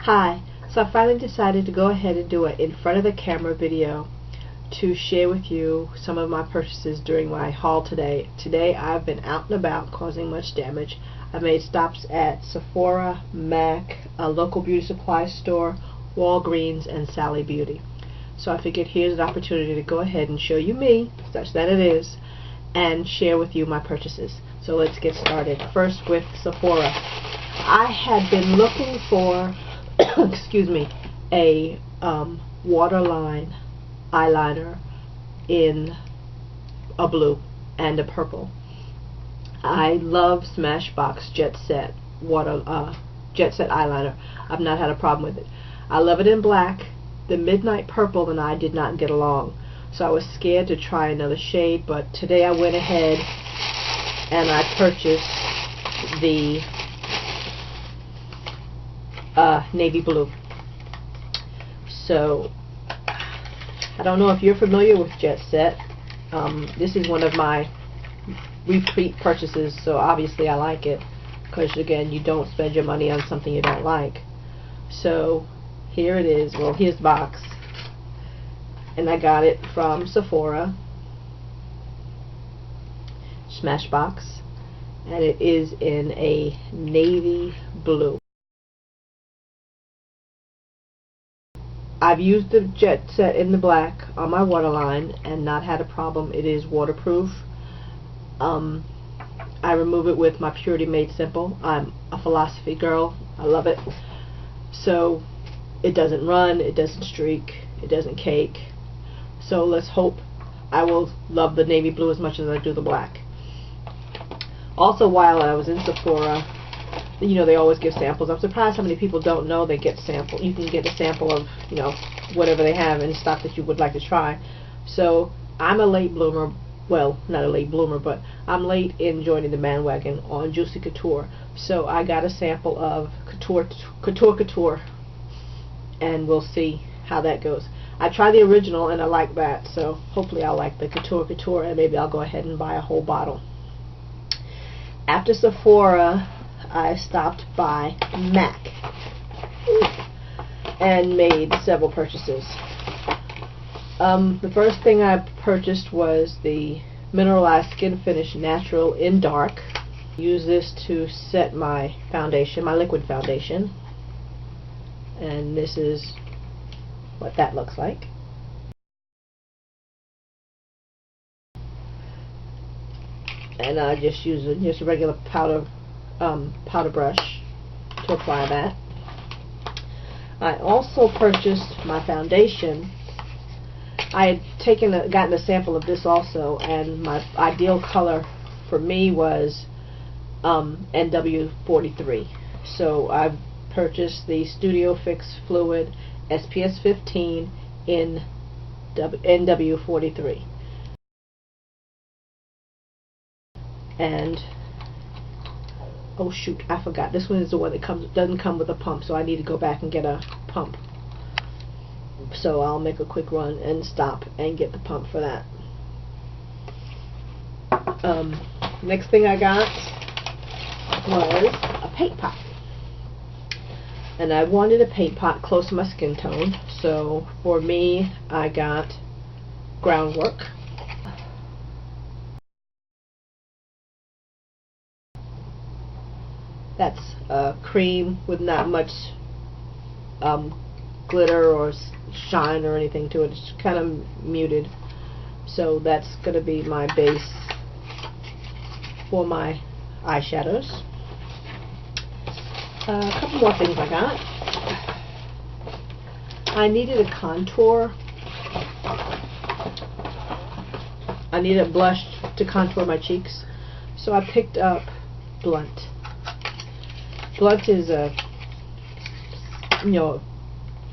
Hi, so I finally decided to go ahead and do an in front of the camera video to share with you some of my purchases during my haul today. Today I've been out and about causing much damage. I made stops at Sephora, MAC, a local beauty supply store, Walgreens, and Sally Beauty. So I figured here's an opportunity to go ahead and show you me, such that it is, and share with you my purchases. So let's get started. First with Sephora. I had been looking for excuse me, a waterline eyeliner in a blue and a purple. I love Smashbox Jet Set eyeliner. I've not had a problem with it. I love it in black. The Midnight Purple and I did not get along, so I was scared to try another shade, but today I went ahead and I purchased the navy blue. So I don't know if you're familiar with Jet Set. This is one of my repeat purchases, so obviously I like it, because again, you don't spend your money on something you don't like. So here it is. Well, here's the box, and I got it from Sephora, Smashbox, and it is in a navy blue. I've used the Jet Set in the black on my waterline and not had a problem. It is waterproof. I remove it with my Purity Made Simple. I'm a philosophy girl. I love it. So it doesn't run, it doesn't streak, it doesn't cake. So let's hope I will love the navy blue as much as I do the black. Also, while I was in Sephora, you know, they always give samples. I'm surprised how many people don't know they get sample. You can get a sample of, you know, whatever they have in stock that you would like to try. So I'm a late bloomer. Well, not a late bloomer, but I'm late in joining the bandwagon on Juicy Couture. So I got a sample of Couture, and we'll see how that goes. I tried the original and I like that, so hopefully I'll like the Couture, and maybe I'll go ahead and buy a whole bottle. After Sephora, I stopped by MAC and made several purchases. The first thing I purchased was the Mineralize Skinfinish Natural in Dark. Use this to set my foundation, my liquid foundation, and this is what that looks like. And I just use a regular powder brush to apply that. I also purchased my foundation. I had gotten a sample of this also, and my ideal color for me was NW43. So I purchased the Studio Fix Fluid SPS 15 in NW43. And oh shoot, I forgot. This one is the one that doesn't come with a pump, so I need to go back and get a pump. So I'll make a quick run and stop and get the pump for that. Next thing I got was a paint pot. And I wanted a paint pot close to my skin tone, so for me I got Groundwork. That's a cream with not much glitter or shine or anything to it. It's kind of muted. So that's going to be my base for my eyeshadows. A couple more things I got. I needed a contour. I needed a blush to contour my cheeks. So I picked up Blunt. Blunt is a, you know,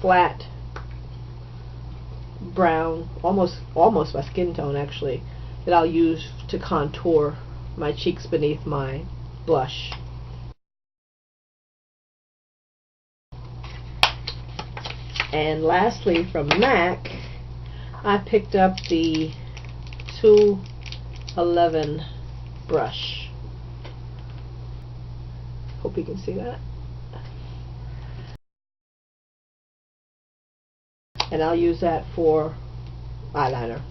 flat brown, almost my skin tone actually, that I'll use to contour my cheeks beneath my blush. And lastly, from MAC, I picked up the 211 brush. Hope you can see that. and I'll use that for eyeliner.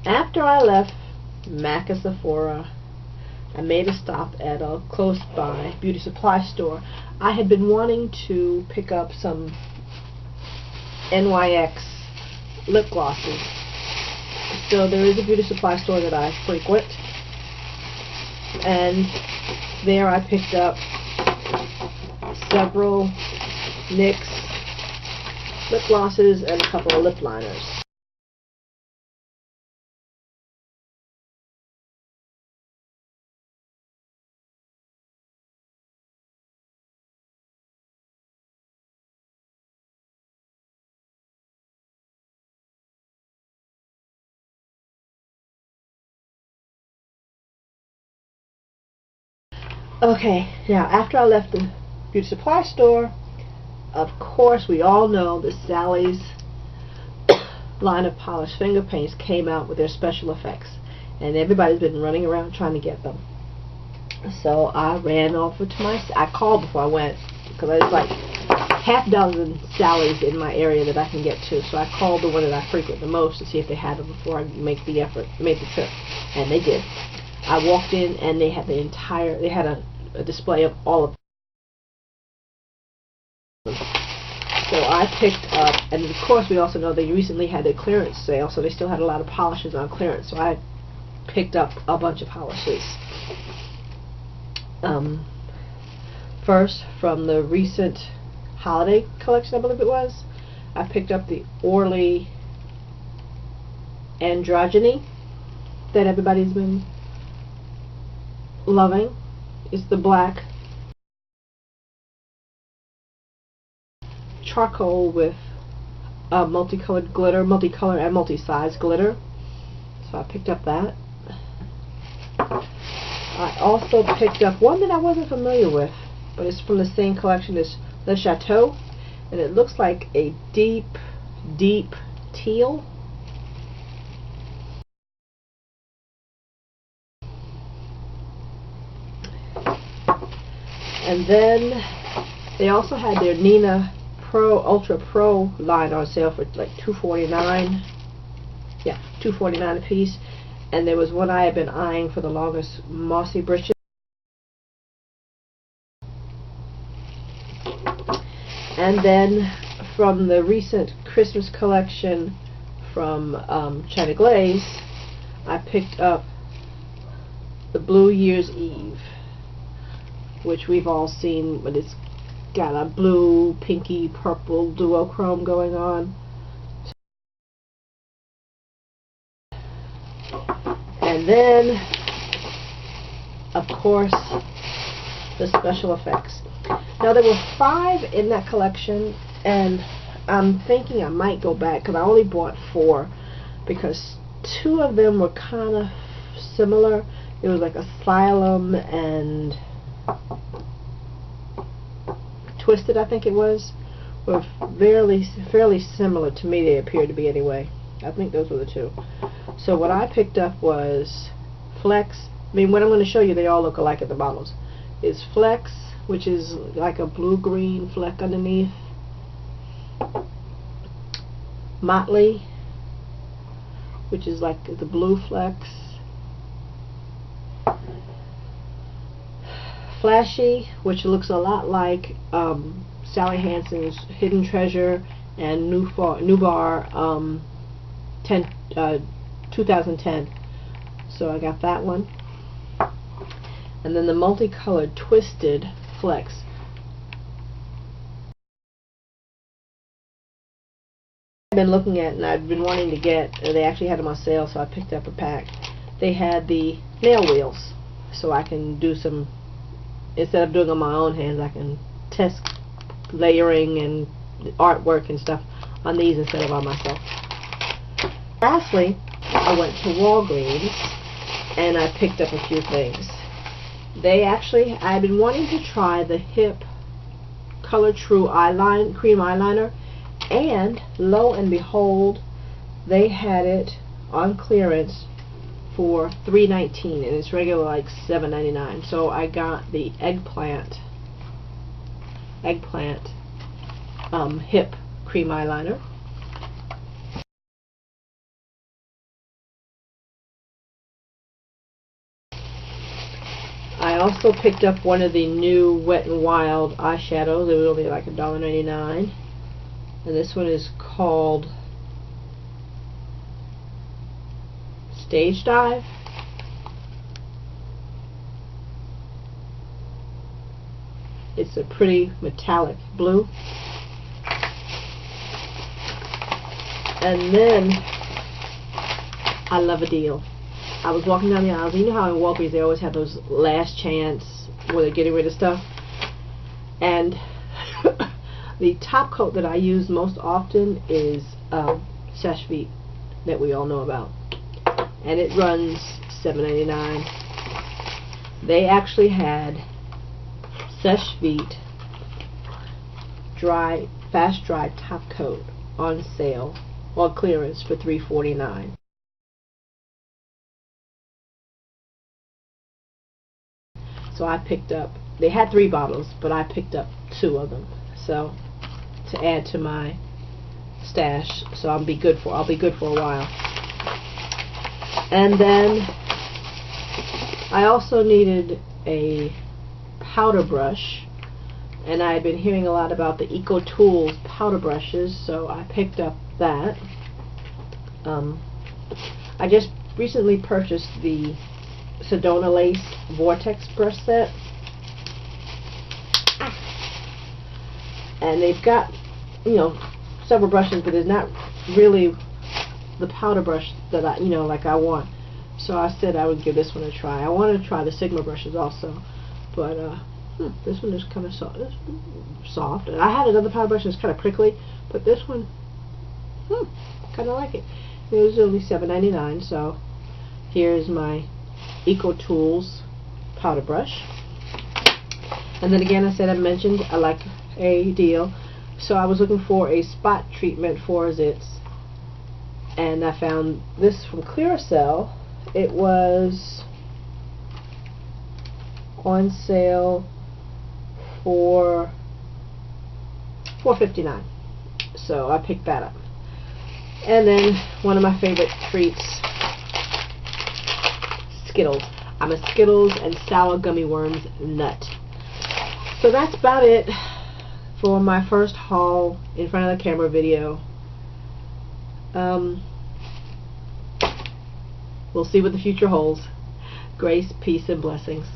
After I left MAC and Sephora, I made a stop at a close by beauty supply store. I had been wanting to pick up some NYX lip glosses. So there is a beauty supply store that I frequent, and there I picked up several NYX lip glosses and a couple of lip liners. Okay, now after I left the beauty supply store, of course we all know that Sally's line of polished finger paints came out with their special effects, and everybody's been running around trying to get them. So I ran over to I called before I went, because there's like half dozen Sally's in my area that I can get to. So I called the one that I frequent the most to see if they had them before I make the trip, and they did. I walked in and they had a display of all of them. So I picked up, and of course we also know they recently had their clearance sale, so they still had a lot of polishes on clearance. So I picked up a bunch of polishes. First, from the recent holiday collection, I believe it was, I picked up the Orly Androgyny that everybody's been loving. It's the black charcoal with multicolored glitter, multicolor and multi-size glitter. So I picked up that. I also picked up one that I wasn't familiar with, but it's from the same collection as Le Chateau, and it looks like a deep, deep teal. And then they also had their Nina Pro Ultra Pro line on sale for like $2.49. Yeah, $2.49 a piece. And there was one I had been eyeing for the longest, Mosey Britches. And then from the recent Christmas collection from China Glaze, I picked up the Blue Year's Eve, which we've all seen, but it's got a blue, pinky, purple duochrome going on. And then, of course, the special effects. Now, there were 5 in that collection, and I'm thinking I might go back, because I only bought 4, because 2 of them were kind of similar. It was like Asylum and Twisted, I think it was, were fairly similar to me. They appeared to be anyway. I think those were the 2. So what I picked up was Flex. I mean, what I'm going to show you, they all look alike at the bottles. Is Flex, which is like a blue-green fleck underneath. Motley, which is like the blue flecks. Flashy, which looks a lot like Sally Hansen's Hidden Treasure and New Bar 2010. So I got that one. And then the multicolored Twisted Flex. I've been looking at, and I've been wanting to get, and they actually had them on sale, so I picked up a pack. They had the nail wheels, so I can do some, instead of doing on my own hands, I can test layering and artwork and stuff on these instead of on myself. Lastly, I went to Walgreens and I picked up a few things. I've been wanting to try the Hip Color True cream eyeliner, and lo and behold, they had it on clearance for $3.19, and it's regular like $7.99. So I got the eggplant Hip cream eyeliner. I also picked up one of the new Wet n Wild eyeshadows. It was only like $1.99. And this one is called Stage Dive. It's a pretty metallic blue. And then I love a deal. I was walking down the aisles. You know how in Walgreens they always have those last chance where they're getting rid of stuff. And the top coat that I use most often is Seche Vite that we all know about. And it runs $7.99. They actually had Seche Vite fast dry top coat on sale on clearance for $3.49. So I picked up, they had 3 bottles, but I picked up 2 of them. So to add to my stash, so I'll be good for a while. And then I also needed a powder brush, and I had been hearing a lot about the Eco Tools powder brushes, so I picked up that. I just recently purchased the Sedona Lace Vortex brush set, and they've got, you know, several brushes, but there's not really the powder brush that I want. So I said I would give this one a try. I wanted to try the Sigma brushes also, but this one is kind of soft. And I had another powder brush that's kind of prickly, but this one, kind of like it. It was only $7.99. So here's my Eco Tools powder brush. And then again, I mentioned I like a deal, so I was looking for a spot treatment for zits, and I found this from Clearasil. It was on sale for $4.59, so I picked that up. And then one of my favorite treats, Skittles. I'm a Skittles and sour gummy worms nut. So that's about it for my first haul in front of the camera video. We'll see what the future holds. Grace, peace, and blessings.